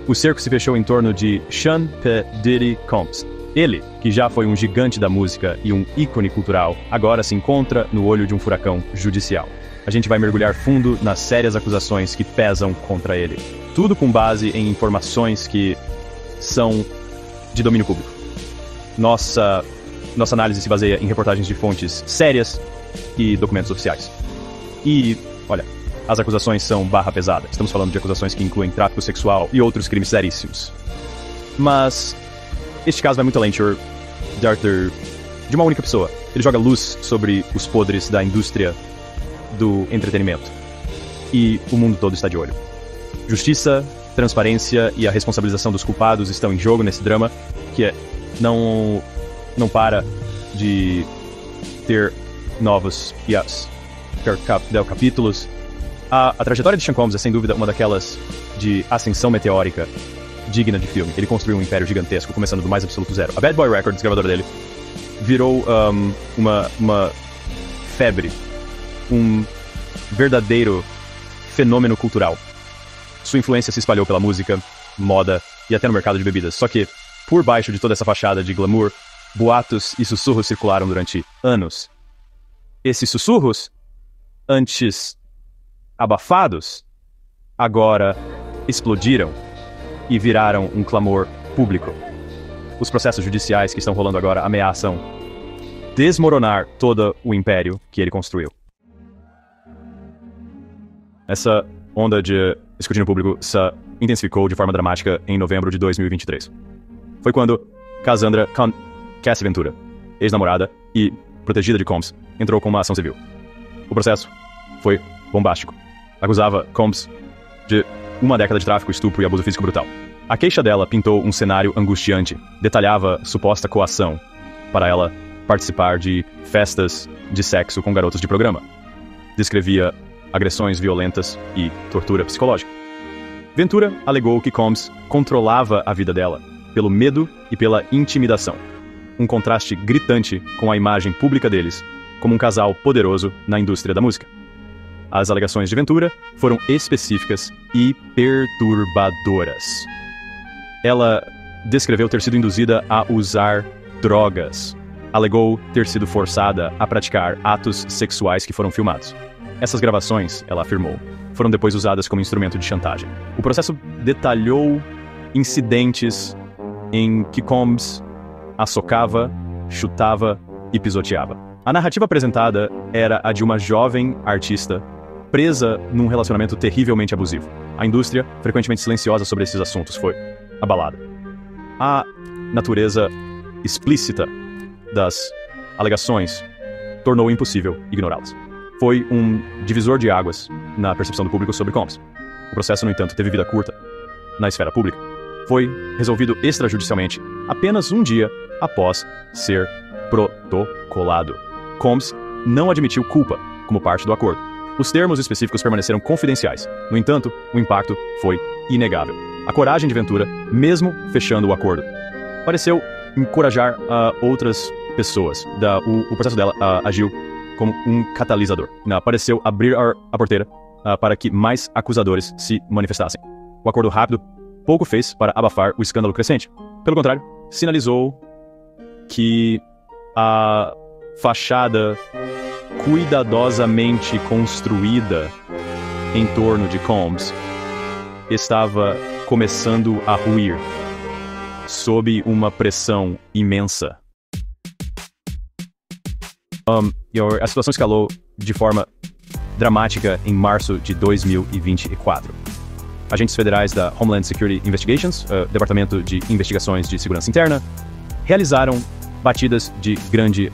o cerco se fechou em torno de Sean P. Diddy Combs. Ele, que já foi um gigante da música e um ícone cultural, agora se encontra no olho de um furacão judicial. A gente vai mergulhar fundo nas sérias acusações que pesam contra ele. Tudo com base em informações que são de domínio público. Nossa análise se baseia em reportagens de fontes sérias e documentos oficiais. E, olha, as acusações são barra pesada. Estamos falando de acusações que incluem tráfico sexual e outros crimes seríssimos. Mas este caso vai muito além, Sr. Darter, de uma única pessoa. Ele joga luz sobre os podres da indústria do entretenimento. E o mundo todo está de olho. Justiça, transparência e a responsabilização dos culpados estão em jogo nesse drama, que não para de ter novos capítulos. A trajetória de Sean Combs é sem dúvida uma daquelas de ascensão meteórica digna de filme. Ele construiu um império gigantesco, começando do mais absoluto zero. A Bad Boy Records, gravadora dele, virou uma febre, um verdadeiro fenômeno cultural. Sua influência se espalhou pela música, moda e até no mercado de bebidas. Só que, por baixo de toda essa fachada de glamour, boatos e sussurros circularam durante anos. Esses sussurros, antes abafados, agora explodiram e viraram um clamor público. Os processos judiciais que estão rolando agora ameaçam desmoronar todo o império que ele construiu. Essa onda de escrutínio público se intensificou de forma dramática em novembro de 2023. Foi quando Cassandra Cassie Ventura, ex-namorada e protegida de Combs, entrou com uma ação civil. O processo foi bombástico. Acusava Combs de uma década de tráfico, estupro e abuso físico brutal. A queixa dela pintou um cenário angustiante, detalhava suposta coação para ela participar de festas de sexo com garotos de programa. Descrevia agressões violentas e tortura psicológica. Ventura alegou que Combs controlava a vida dela pelo medo e pela intimidação. Um contraste gritante com a imagem pública deles como um casal poderoso na indústria da música. As alegações de Ventura foram específicas e perturbadoras. Ela descreveu ter sido induzida a usar drogas. Alegou ter sido forçada a praticar atos sexuais que foram filmados. Essas gravações, ela afirmou, foram depois usadas como instrumento de chantagem. O processo detalhou incidentes em que Combs a socava, chutava e pisoteava. A narrativa apresentada era a de uma jovem artista presa num relacionamento terrivelmente abusivo. A indústria, frequentemente silenciosa sobre esses assuntos, foi abalada. A natureza explícita das alegações tornou impossível ignorá-las. Foi um divisor de águas na percepção do público sobre Combs. O processo, no entanto, teve vida curta na esfera pública. Foi resolvido extrajudicialmente apenas um dia após ser protocolado. Combs não admitiu culpa como parte do acordo. Os termos específicos permaneceram confidenciais. No entanto, o impacto foi inegável. A coragem de Ventura, mesmo fechando o acordo, pareceu encorajar outras pessoas. O processo dela agiu como um catalisador. Pareceu abrir a porteira para que mais acusadores se manifestassem. O acordo rápido pouco fez para abafar o escândalo crescente. Pelo contrário, sinalizou que a fachada cuidadosamente construída em torno de Combs estava começando a ruir sob uma pressão imensa. A situação escalou de forma dramática em março de 2024. Agentes federais da Homeland Security Investigations, Departamento de Investigações de Segurança Interna, realizaram batidas de grande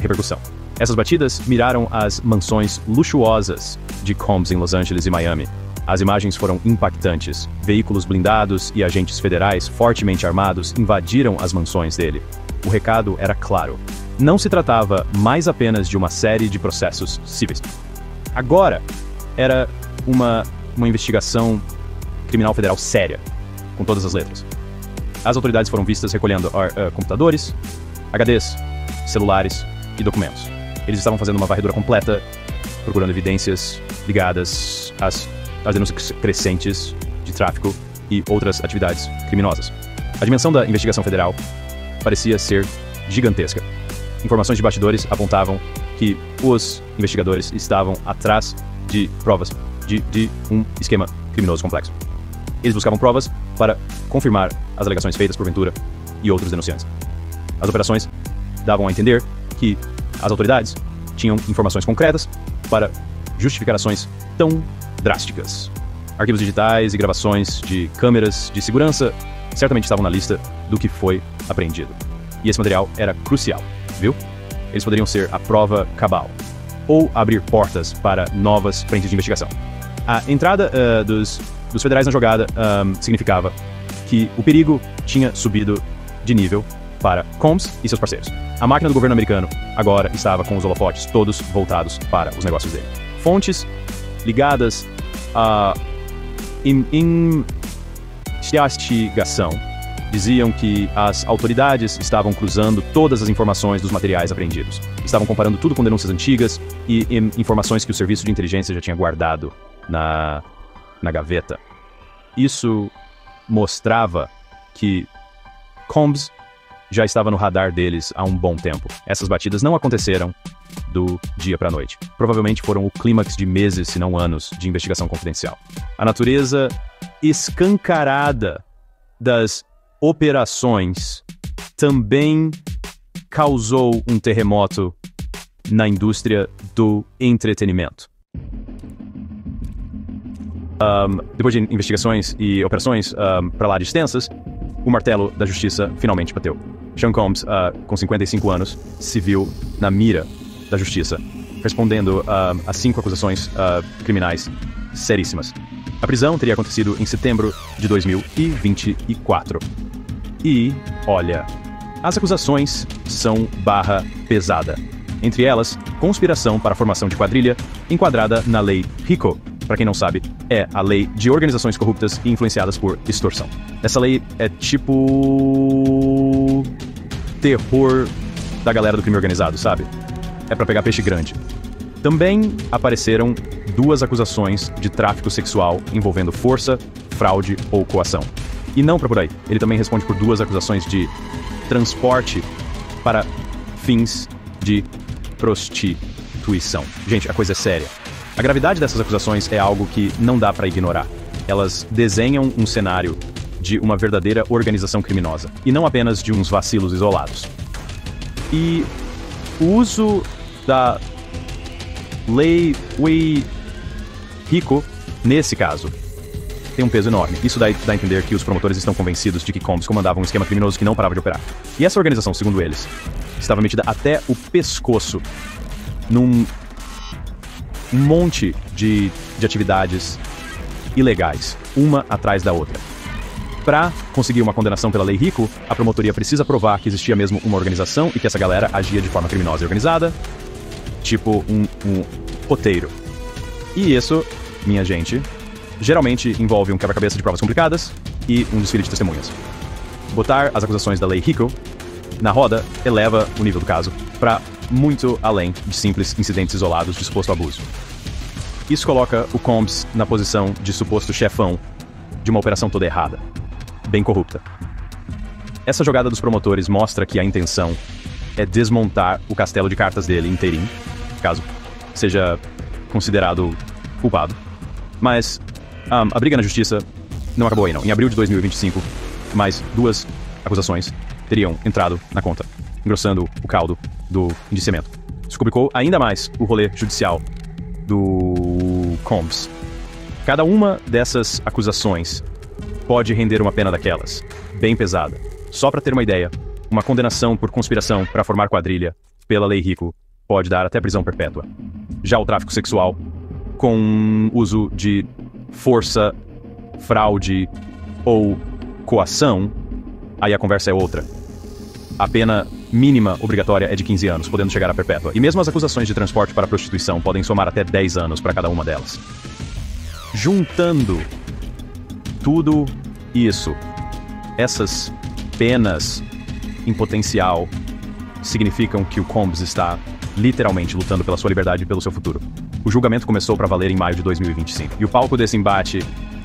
repercussão. Essas batidas miraram as mansões luxuosas de Combs em Los Angeles e Miami. As imagens foram impactantes. Veículos blindados e agentes federais fortemente armados invadiram as mansões dele. O recado era claro. Não se tratava mais apenas de uma série de processos civis. Agora, era uma investigação criminal federal séria, com todas as letras. As autoridades foram vistas recolhendo computadores, HDs, celulares e documentos. Eles estavam fazendo uma varredura completa, procurando evidências ligadas às denúncias crescentes de tráfico e outras atividades criminosas. A dimensão da investigação federal parecia ser gigantesca. Informações de bastidores apontavam que os investigadores estavam atrás de provas de um esquema criminoso complexo. Eles buscavam provas para confirmar as alegações feitas por Ventura e outros denunciantes. As operações davam a entender que as autoridades tinham informações concretas para justificar ações tão drásticas. Arquivos digitais e gravações de câmeras de segurança certamente estavam na lista do que foi apreendido. E esse material era crucial, viu? Eles poderiam ser a prova cabal, ou abrir portas para novas frentes de investigação. A entrada dos federais na jogada significava que o perigo tinha subido de nível para Combs e seus parceiros. A máquina do governo americano agora estava com os holofotes todos voltados para os negócios dele. Fontes ligadas à investigação diziam que as autoridades estavam cruzando todas as informações dos materiais apreendidos. Estavam comparando tudo com denúncias antigas e informações que o serviço de inteligência já tinha guardado na gaveta. Isso mostrava que Combs já estava no radar deles há um bom tempo. Essas batidas não aconteceram do dia para a noite. Provavelmente foram o clímax de meses, se não anos, de investigação confidencial. A natureza escancarada das operações também causou um terremoto na indústria do entretenimento. Depois de investigações e operações para lá de extensas, o martelo da justiça finalmente bateu. Sean Combs, com 55 anos, se viu na mira da justiça, respondendo a 5 acusações criminais seríssimas. A prisão teria acontecido em setembro de 2024. E, olha, as acusações são barra pesada. Entre elas, conspiração para a formação de quadrilha, enquadrada na Lei RICO. Para quem não sabe, é a lei de organizações corruptas e influenciadas por extorsão. Essa lei é tipo terror da galera do crime organizado, sabe? É pra pegar peixe grande. Também apareceram 2 acusações de tráfico sexual envolvendo força, fraude ou coação. E não pra por aí. Ele também responde por 2 acusações de transporte para fins de prostituição. Gente, a coisa é séria. A gravidade dessas acusações é algo que não dá para ignorar. Elas desenham um cenário de uma verdadeira organização criminosa, e não apenas de uns vacilos isolados. E o uso da Lei RICO, nesse caso, tem um peso enorme. Isso dá a entender que os promotores estão convencidos de que Combs comandava um esquema criminoso que não parava de operar. E essa organização, segundo eles, estava metida até o pescoço num monte de atividades ilegais, uma atrás da outra. Para conseguir uma condenação pela Lei RICO, a promotoria precisa provar que existia mesmo uma organização e que essa galera agia de forma criminosa e organizada, tipo um roteiro. E isso, minha gente, geralmente envolve um quebra-cabeça de provas complicadas e um desfile de testemunhas. Botar as acusações da Lei RICO na roda eleva o nível do caso para muito além de simples incidentes isolados de suposto abuso. Isso coloca o Combs na posição de suposto chefão de uma operação toda errada, bem corrupta. Essa jogada dos promotores mostra que a intenção é desmontar o castelo de cartas dele inteirinho, caso seja considerado culpado. Mas a briga na justiça não acabou aí não. Em abril de 2025, mais 2 acusações teriam entrado na conta, engrossando o caldo do indiciamento. Isso complicou ainda mais o rolê judicial do Combs. Cada uma dessas acusações pode render uma pena daquelas, bem pesada. Só para ter uma ideia, uma condenação por conspiração para formar quadrilha pela Lei RICO pode dar até prisão perpétua. Já o tráfico sexual, com uso de força, fraude ou coação, aí a conversa é outra. A pena mínima obrigatória é de 15 anos, podendo chegar a perpétua. E mesmo as acusações de transporte para prostituição podem somar até 10 anos para cada uma delas. Juntando tudo isso, essas penas em potencial significam que o Combs está literalmente lutando pela sua liberdade e pelo seu futuro. O julgamento começou para valer em maio de 2025. E o palco desse embate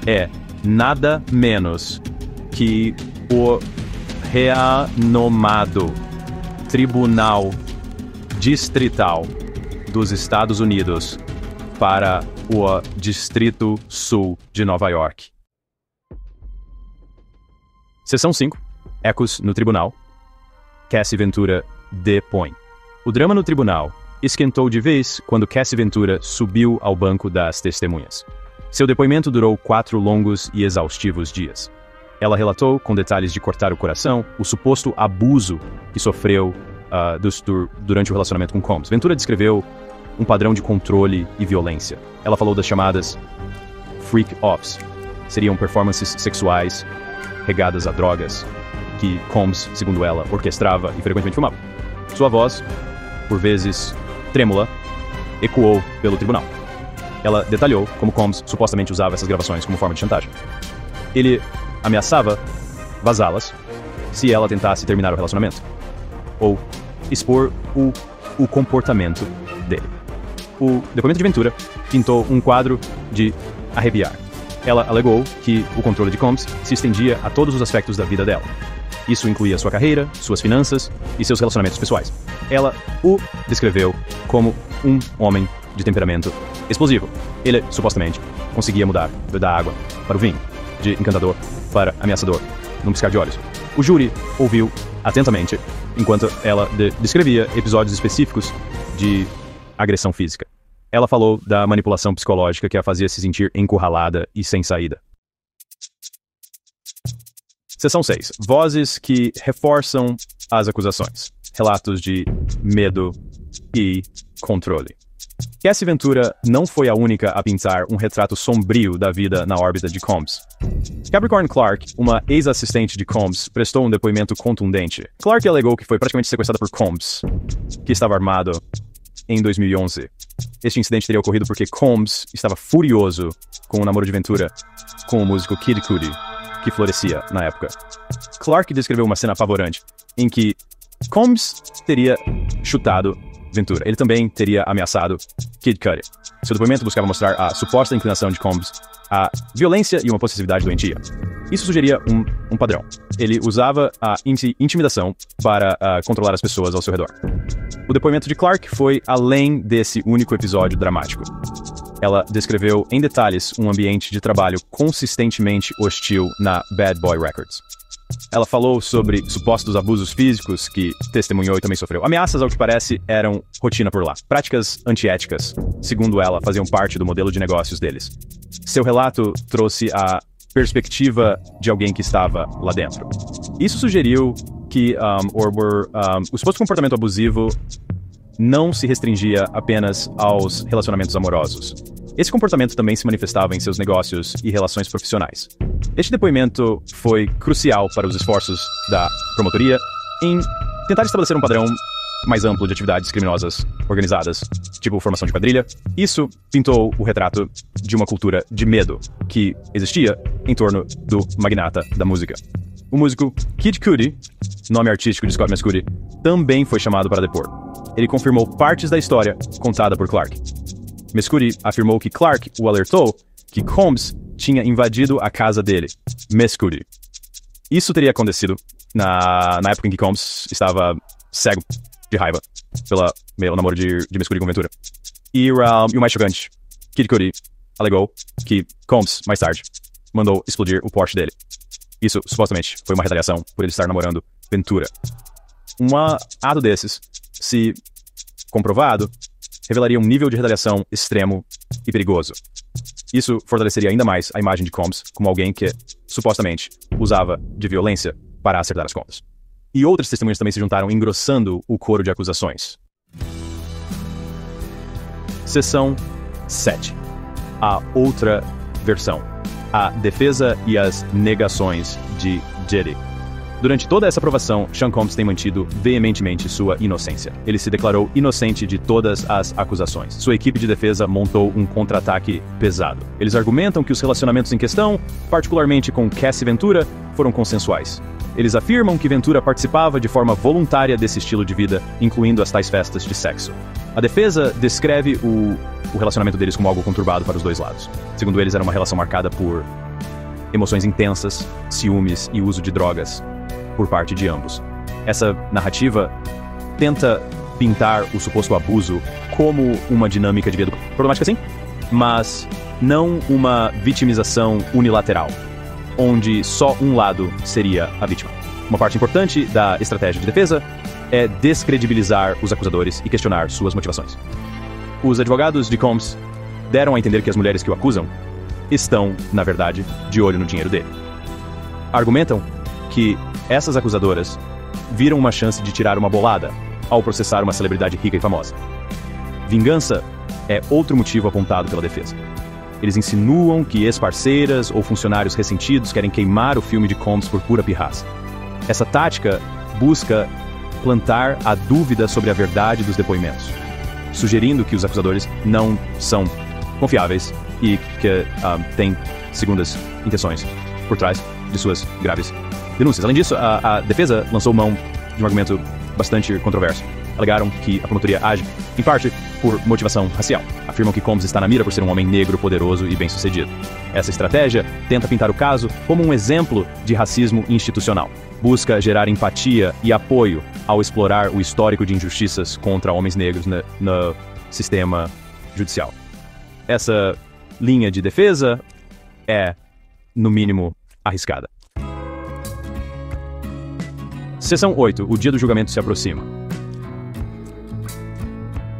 é nada menos que o renomado Tribunal Distrital dos Estados Unidos para o Distrito Sul de Nova York. Seção 5. Ecos no Tribunal. Cassie Ventura depõe. O drama no tribunal esquentou de vez quando Cassie Ventura subiu ao banco das testemunhas. Seu depoimento durou 4 longos e exaustivos dias. Ela relatou, com detalhes de cortar o coração, o suposto abuso que sofreu durante o relacionamento com Combs. Ventura descreveu um padrão de controle e violência. Ela falou das chamadas freak-offs. Seriam performances sexuais regadas a drogas que Combs, segundo ela, orquestrava e frequentemente filmava. Sua voz, por vezes trêmula, ecoou pelo tribunal. Ela detalhou como Combs supostamente usava essas gravações como forma de chantagem. Ele ameaçava vazá-las se ela tentasse terminar o relacionamento, ou expor o comportamento dele. O depoimento de Ventura pintou um quadro de arrepiar. Ela alegou que o controle de Combs se estendia a todos os aspectos da vida dela. Isso incluía sua carreira, suas finanças e seus relacionamentos pessoais. Ela o descreveu como um homem de temperamento explosivo. Ele, supostamente, conseguia mudar da água para o vinho, de encantador para ameaçador, num piscar de olhos. O júri ouviu atentamente enquanto ela descrevia episódios específicos de agressão física. Ela falou da manipulação psicológica que a fazia se sentir encurralada e sem saída. Seção 6. Vozes que reforçam as acusações. Relatos de medo e controle. Cassie Ventura não foi a única a pintar um retrato sombrio da vida na órbita de Combs. Capricorn Clark, uma ex-assistente de Combs, prestou um depoimento contundente. Clark alegou que foi praticamente sequestrada por Combs, que estava armado em 2011. Este incidente teria ocorrido porque Combs estava furioso com o namoro de Ventura com o músico Kid Cudi, que florescia na época. Clark descreveu uma cena apavorante em que Combs teria chutado Ventura. Ele também teria ameaçado Kid Cudi. Seu depoimento buscava mostrar a suposta inclinação de Combs à violência e uma possessividade doentia. Isso sugeria um padrão. Ele usava a intimidação para controlar as pessoas ao seu redor. O depoimento de Clark foi além desse único episódio dramático. Ela descreveu em detalhes um ambiente de trabalho consistentemente hostil na Bad Boy Records. Ela falou sobre supostos abusos físicos que testemunhou e também sofreu. Ameaças, ao que parece, eram rotina por lá. Práticas antiéticas, segundo ela, faziam parte do modelo de negócios deles. Seu relato trouxe a perspectiva de alguém que estava lá dentro. Isso sugeriu que o suposto comportamento abusivo não se restringia apenas aos relacionamentos amorosos. Esse comportamento também se manifestava em seus negócios e relações profissionais. Este depoimento foi crucial para os esforços da promotoria em tentar estabelecer um padrão mais amplo de atividades criminosas organizadas, tipo formação de quadrilha. Isso pintou o retrato de uma cultura de medo que existia em torno do magnata da música. O músico Kid Cudi, nome artístico de Scott Mescudi, também foi chamado para depor. Ele confirmou partes da história contada por Clark. Mescudi afirmou que Clark o alertou que Combs tinha invadido a casa dele, Mescudi. Isso teria acontecido na época em que Combs estava cego de raiva pelo namoro de Mescudi com Ventura. E o mais chocante, Kid Cudi alegou que Combs, mais tarde, mandou explodir o Porsche dele. Isso, supostamente, foi uma retaliação por ele estar namorando Ventura. Um ato desses, se comprovado, revelaria um nível de retaliação extremo e perigoso. Isso fortaleceria ainda mais a imagem de Combs como alguém que, supostamente, usava de violência para acertar as contas. E outras testemunhas também se juntaram, engrossando o coro de acusações. Seção 7. A outra versão. A defesa e as negações de Diddy. Durante toda essa aprovação, Sean Combs tem mantido veementemente sua inocência. Ele se declarou inocente de todas as acusações. Sua equipe de defesa montou um contra-ataque pesado. Eles argumentam que os relacionamentos em questão, particularmente com Cassie Ventura, foram consensuais. Eles afirmam que Ventura participava de forma voluntária desse estilo de vida, incluindo as tais festas de sexo. A defesa descreve o relacionamento deles como algo conturbado para os dois lados. Segundo eles, era uma relação marcada por emoções intensas, ciúmes e uso de drogas por parte de ambos. Essa narrativa tenta pintar o suposto abuso como uma dinâmica de vida problemática, sim, mas não uma vitimização unilateral, onde só um lado seria a vítima. Uma parte importante da estratégia de defesa é descredibilizar os acusadores e questionar suas motivações. Os advogados de Combs deram a entender que as mulheres que o acusam estão, na verdade, de olho no dinheiro dele. Argumentam que essas acusadoras viram uma chance de tirar uma bolada ao processar uma celebridade rica e famosa. Vingança é outro motivo apontado pela defesa. Eles insinuam que ex-parceiras ou funcionários ressentidos querem queimar o filme de Combs por pura pirraça. Essa tática busca plantar a dúvida sobre a verdade dos depoimentos, sugerindo que os acusadores não são confiáveis e que têm segundas intenções por trás de suas graves denúncias. Além disso, a defesa lançou mão de um argumento bastante controverso. Alegaram que a promotoria age, em parte, por motivação racial. Afirmam que Combs está na mira por ser um homem negro, poderoso e bem-sucedido. Essa estratégia tenta pintar o caso como um exemplo de racismo institucional. Busca gerar empatia e apoio ao explorar o histórico de injustiças contra homens negros no sistema judicial. Essa linha de defesa é, no mínimo, arriscada. Seção 8. O dia do julgamento se aproxima.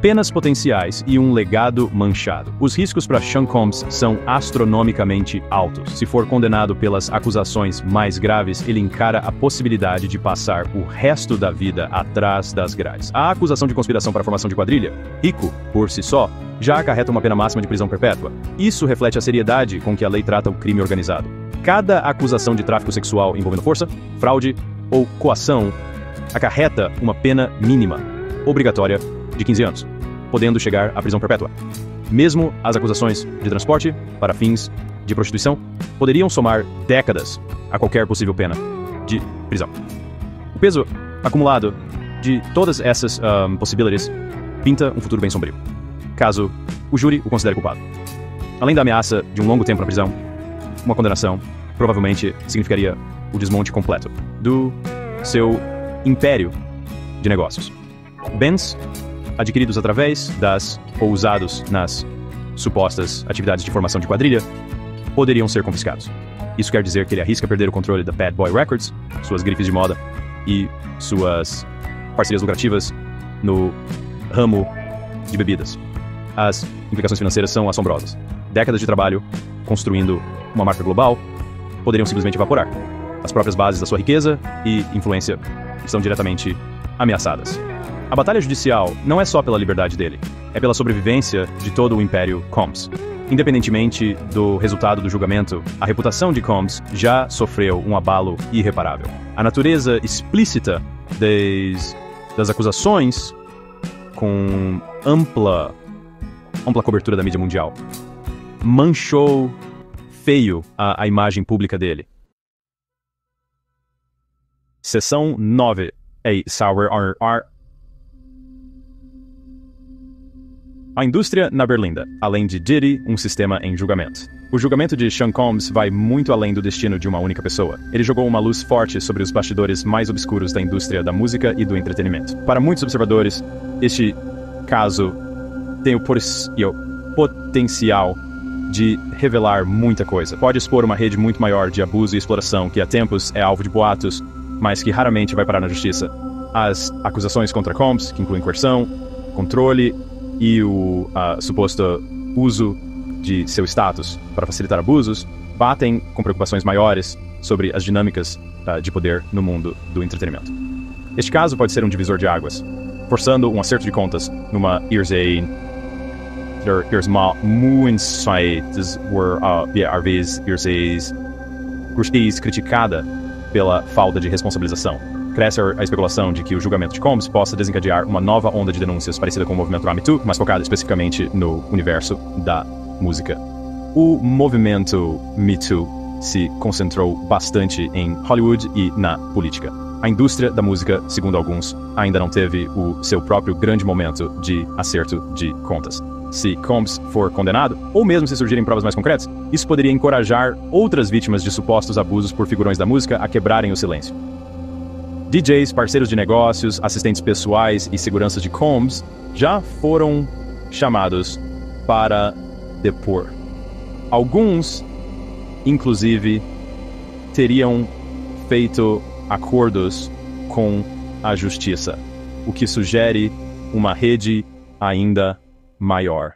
Penas potenciais e um legado manchado. Os riscos para Sean Combs são astronomicamente altos. Se for condenado pelas acusações mais graves, ele encara a possibilidade de passar o resto da vida atrás das grades. A acusação de conspiração para a formação de quadrilha, rico por si só, já acarreta uma pena máxima de prisão perpétua. Isso reflete a seriedade com que a lei trata o crime organizado. Cada acusação de tráfico sexual envolvendo força, fraude ou coação acarreta uma pena mínima, obrigatória, de 15 anos, podendo chegar à prisão perpétua. Mesmo as acusações de transporte para fins de prostituição poderiam somar décadas a qualquer possível pena de prisão. O peso acumulado de todas essas possibilidades pinta um futuro bem sombrio, caso o júri o considere culpado. Além da ameaça de um longo tempo na prisão, uma condenação provavelmente significaria o desmonte completo do seu império de negócios. Bens adquiridos através ou usados nas supostas atividades de formação de quadrilha poderiam ser confiscados. Isso quer dizer que ele arrisca perder o controle da Bad Boy Records, suas grifes de moda e suas parcerias lucrativas no ramo de bebidas. As implicações financeiras são assombrosas. Décadas de trabalho construindo uma marca global poderiam simplesmente evaporar. As próprias bases da sua riqueza e influência estão diretamente ameaçadas. A batalha judicial não é só pela liberdade dele, é pela sobrevivência de todo o Império Combs. Independentemente do resultado do julgamento, a reputação de Combs já sofreu um abalo irreparável. A natureza explícita das acusações, com ampla cobertura da mídia mundial, manchou feio a imagem pública dele. Seção 9. A indústria na Berlinda, além de Diddy, um sistema em julgamento. O julgamento de Sean Combs vai muito além do destino de uma única pessoa. Ele jogou uma luz forte sobre os bastidores mais obscuros da indústria da música e do entretenimento. Para muitos observadores, este caso tem o potencial de revelar muita coisa. Pode expor uma rede muito maior de abuso e exploração que há tempos é alvo de boatos, mas que raramente vai parar na justiça. As acusações contra Combs, que incluem coerção, controle e o suposto uso de seu status para facilitar abusos, batem com preocupações maiores sobre as dinâmicas de poder no mundo do entretenimento. Este caso pode ser um divisor de águas, forçando um acerto de contas numa criticada pela falta de responsabilização. Cresce a especulação de que o julgamento de Combs possa desencadear uma nova onda de denúncias parecida com o movimento Me Too, mas focada especificamente no universo da música. O movimento Me Too se concentrou bastante em Hollywood e na política. A indústria da música, segundo alguns, ainda não teve o seu próprio grande momento de acerto de contas. se Combs for condenado, ou mesmo se surgirem provas mais concretas, isso poderia encorajar outras vítimas de supostos abusos por figurões da música a quebrarem o silêncio. DJs, parceiros de negócios, assistentes pessoais e seguranças de Combs já foram chamados para depor. Alguns, inclusive, teriam feito acordos com a justiça, o que sugere uma rede ainda maior.